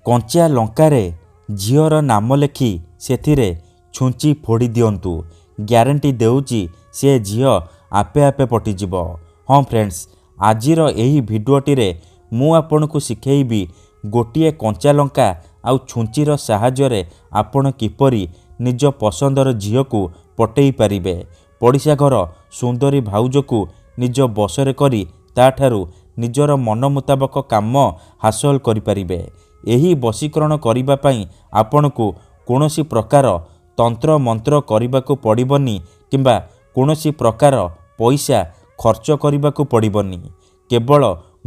कंचा लंकारे झीर नाम लेखि सेथिरे छुंची फोड़ी दियंतु। ग्यारंटी देउची से झील आपे आपे पटिजिब। हाँ फ्रेंड्स, आजिर एही भिडियोटी रे मु आपनकु शिखेइबी गोटिए कंचा लंका आउ छुंचीर साहाय्य आपण किपरि निज पसंदर झील को पटेई पारिबे। पड़िशा घर सुंदरी भाउजको निज बसरे करी ताठारु निजर मन मुताबक काम हासिल करिपारिबे। एही वशीकरण करिबा पई आपनकु कोनोसी प्रकार तंत्र मंत्र करिबाकु पड़िबनी किंबा कोनोसी प्रकार पैसा खर्च करिबाकु पड़िबनी। केवल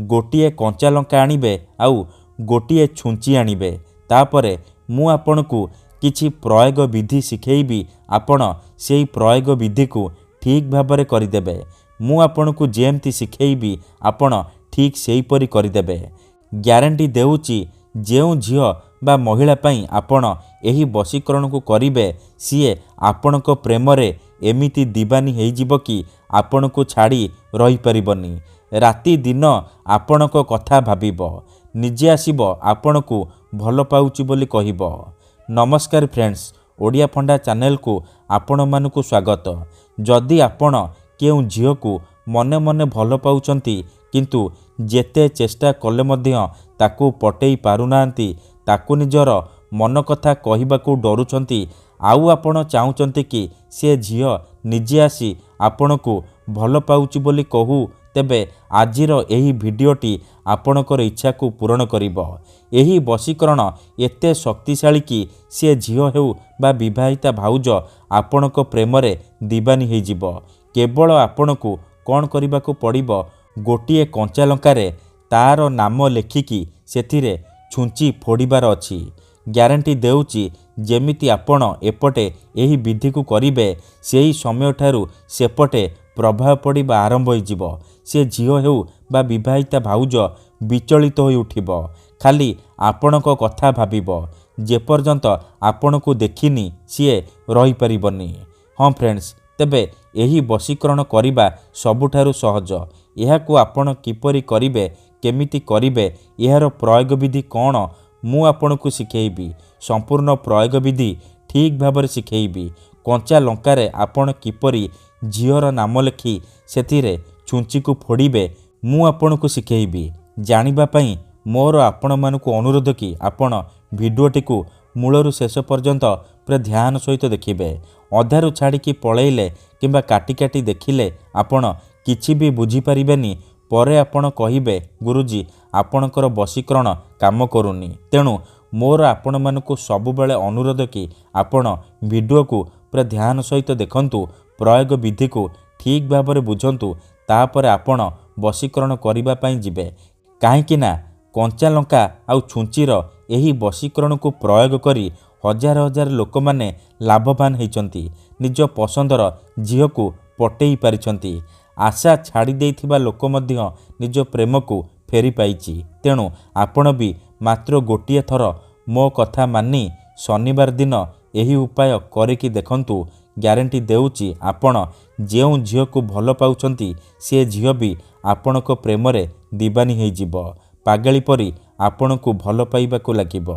गोटिए कंचा लंका आनिबे आउ गोटिए छुंची आनिबे। तापरे मु आपनकु किछि प्रयोग विधि शिखेइबी। आपण सेही प्रयोग विधि को ठीक भाबरे करिदेबे। मु आपनकु जेमती शिखेइबी आपण ठीक सेही परि करिदेबे। ग्यारंटी देउची जेउ झियो बा महिला पई आपण एही वशीकरण को करिबे सीए आपणको प्रेम रे एमिति दीवानी हेई जिवो कि आपणको छाड़ी रही परिबनी। राति दिन आपणको कथा भाबिबो, निजे आसीबो आपणको भल पाउची बोली कहिबो। नमस्कार फ्रेंड्स, ओडिया फंडा चैनल को आपण मानकु स्वागत। जदि आपण केउ झियो को मने मने भल पाउचंती किंतु जेते चेष्टा कले मध्य ताकू पटेई पारुनांती, ताकू निजर मन कथा कहिबाकू डरुचंती, आउ आपण चाहुचंती कि से झियो निजे आसी आपणकू भल पाउची बोली कहू, तेबे आजिर एही भिडियोटी आपणकर इच्छा को पूरण करिबो। एही वशीकरण एते शक्तिशाली कि से झियो हेउ बा विवाहिता भाउज आपणक प्रेम रे दीवानी हेई जिवो। केवल आपणकू कौन करिबाकू पड़िबो, गोटिए कंचा लंकारे तार नाम लेखिकी सेथिरे छुंची फोड़ीबार अछि। ग्यारंटी देउची जेमिति आपण एपटे एही विधि को करिबे सेही समय ठारू सेपटे प्रभाव पड़िबा आरंभ होई जिवो। से झियो हेउ बा विवाहिता भाउज विचलित होई उठिबो, खाली आपणको कथा भाबिबो। जे पर्यंत आपणको देखिनी सीए रही परिबनी। हाँ फ्रेंड्स, तेबे एही वशीकरण करिबा सबुठारु सहज। एहाकू आपण किपरि करिबे, केमिति करिबे, एहार प्रयोग विधि कौन मु आपणकू शिखेइबी। संपूर्ण प्रयोग विधि ठीक भाबरे शिखेइबी। कंचा लंकारे आपण किपरि झियोर नाम लेखि सेथिरे छुंची को फोड़ीबे मु आपणकू शिखेइबी। जानिबा पई मोर आपण मानकू अनुरोध कि आपण भिडियोटी को मूलरू शेष पर्यंत पूरा ध्यान सहित देखिबे। अधारू छाड़ी पळेइले किंबा काटी काटी देखिले आपण किछि भी बुझी परिबेनी। परे आपण कहिबे गुरुजी आपणकर वशीकरण काम करूनी। तेणु मोर आपण मानकू सबुबेले अनुरोध कि आपण वीडियो को पूरा ध्यान सहित देखंतु, प्रयोग विधि को ठीक भाबरे बुझंतु, तापरे आपण वशीकरण करिबा पई जिबे। काहेकि ना कंचा लंका आउ छुंचीर एही वशीकरण को प्रयोग करी हजार हजार लोक माने लाभवान होइचंती, निज पसंदर झियो को पटेई पारिचंती। आशा छाड़ी देइथिबा लोक मध्य निज प्रेम को फेरी पाइची। तेणु आपण भी मात्र गोटिए थर मो कथा मानी शनिवार दिन एही उपाय करिकी देखंतु। ग्यारंटी देउची आपण जेउ झियो को भल पाउचंती से झियो भी आपणको प्रेम रे दीवानी हेई जिवो। पागली परी आपणको भल पाइबाकू लागिबो।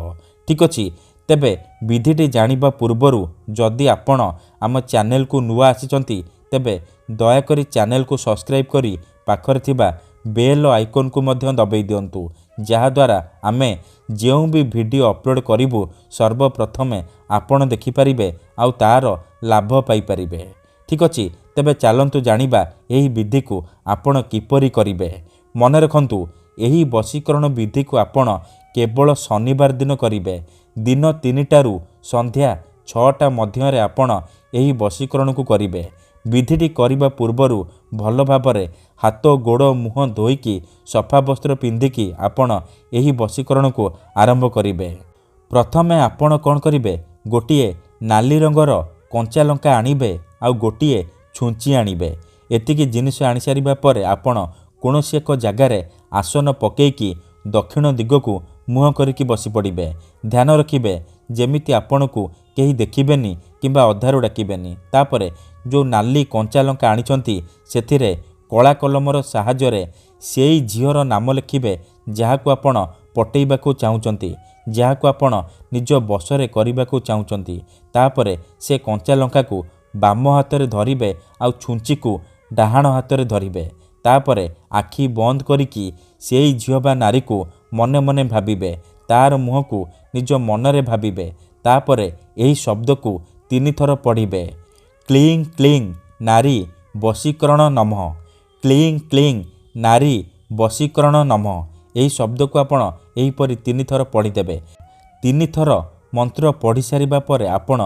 ठीक अछि, तेबे विधिटी जानिबा पूर्वरु जदि आपण आम चैनल को नुआ आसीचंती तेबे दयाकरी चैनल को सब्सक्राइब करी पाखरे थिबा बेल आइकन को मध्य दबाई दियंतु, जहा द्वारा आमे जेउ भी वीडियो अपलोड करिबु सर्वप्रथमे आपण देखि परिबे आउ तार लाभ पाई परिबे। ठीक अछि, तेबे चालंतु जानिबा एही विधि को आपण किपरि करिबे। मन रखंतु एही वशीकरण विधि को आपण केवल शनिवार दिन करिबे। दिन 3टारू संध्या 6टा मध्यरे आपण एही वशीकरण को करिबे। विधिटी करिबा पूर्वरु भल भाबरे हाथ गोड़ मुह धोईकी सफा वस्त्र पिंधिकी आपण एही वशीकरण को आरंभ करिबे। प्रथमे आपण कौन करिबे, गोटिए नाली रंगर कंचा लंका आनिबे आउ गोटिए छुंची आनिबे। एतिकी जिनिस आनि सारिबा परे आपण कोनोसी एक जगार आसन पकेइकी दक्षिण दिग को मुह करिकी बसी पड़िबे। ध्यान रखिबे जेमिति आपणकू केही देखिबेनी किंबा अधारू डाकिबेनी। तापरे जो नाली कंचा लंका आनिचंती सेथिरे कला कलमर साहाय्य सेई झियोर नाम लिखिबे जहाकू आपण पटेइबाकू चाहुचंती। ଯାହାକୁ ଆପଣ ନିଜ ବଶରେ କରିବାକୁ ଚାହୁଁଛନ୍ତି। ତାପରେ ସେ କଞ୍ଚା ଲଙ୍କାକୁ ବାମ ହାତରେ ଧରିବେ ଆଉ ଛୁଞ୍ଚିକୁ ଡାହାଣ ହାତରେ ଧରିବେ। ତାପରେ ଆଖି ବନ୍ଦ କରିକି ସେଇ ଝିଅ ବା ନାରୀକୁ ମନେ ମନେ ଭାବିବେ। ତାର ମୁହଁକୁ ନିଜ ମନରେ ଭାବିବେ। ତାପରେ ଏହି ଶବ୍ଦକୁ 3 ଥର ପଢ଼ିବେ। କ୍ଲିଂ କ୍ଲିଂ ନାରୀ ବଶୀକରଣ ନମଃ। କ୍ଲିଂ କ୍ଲିଂ ନାରୀ ବଶୀକରଣ ନମଃ। ଏହି ଶବ୍ଦକୁ ଆପଣ ଏହିପରି 3 ଥର ପଢ଼ିଦେବେ। 3 ଥର ମନ୍ତ୍ର ପଢ଼ି ସାରିବା ପରେ ଆପଣ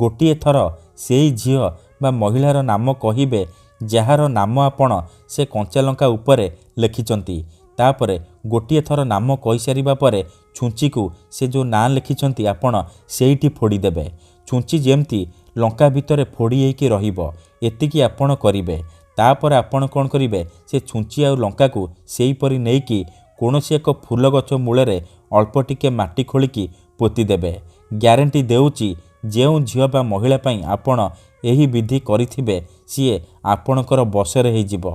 ଗୋଟିଏ ଥର ସେଇ ଝିଅ ବା ମହିଳାର ନାମ କହିବେ ଯାହାର ନାମ ଆପଣ ସେ କଞ୍ଚାଲଙ୍କା ଉପରେ ଲେଖିଛନ୍ତି। ତାପରେ ଗୋଟିଏ ଥର ନାମ କହିସାରିବା ପରେ ଛୁଞ୍ଚିକୁ ସେ ଯେଉଁ ନାଁ ଲେଖିଛନ୍ତି ଆପଣ ସେଇଠି ଫୋଡ଼ିଦେବେ। ଛୁଞ୍ଚି ଯେମିତି ଲଙ୍କା ଭିତରେ ଫୋଡ଼ି ହେଇକି ରହିବ, ଏତିକି ଆପଣ କରିବେ। ତାପରେ ଆପଣ କ'ଣ କରିବେ, ସେ ଛୁଞ୍ଚି ଆଉ ଲଙ୍କାକୁ ସେଇପରି ନେଇକି କୌଣସି ଏକ ଫୁଲ ଗଛ ମୂଳରେ ଅଳ୍ପ ଟିକେ ମାଟି ଖୋଳିକି ପୋତିଦେବେ। ଗ୍ୟାରେଣ୍ଟି ଦେଉଛି ଯେଉଁ ଝିଅ ବା ମହିଳା ପାଇଁ ଆପଣ ଏହି ବିଧି କରିଥିବେ ସିଏ ଆପଣଙ୍କର ବଶରେ ହେଇଯିବ।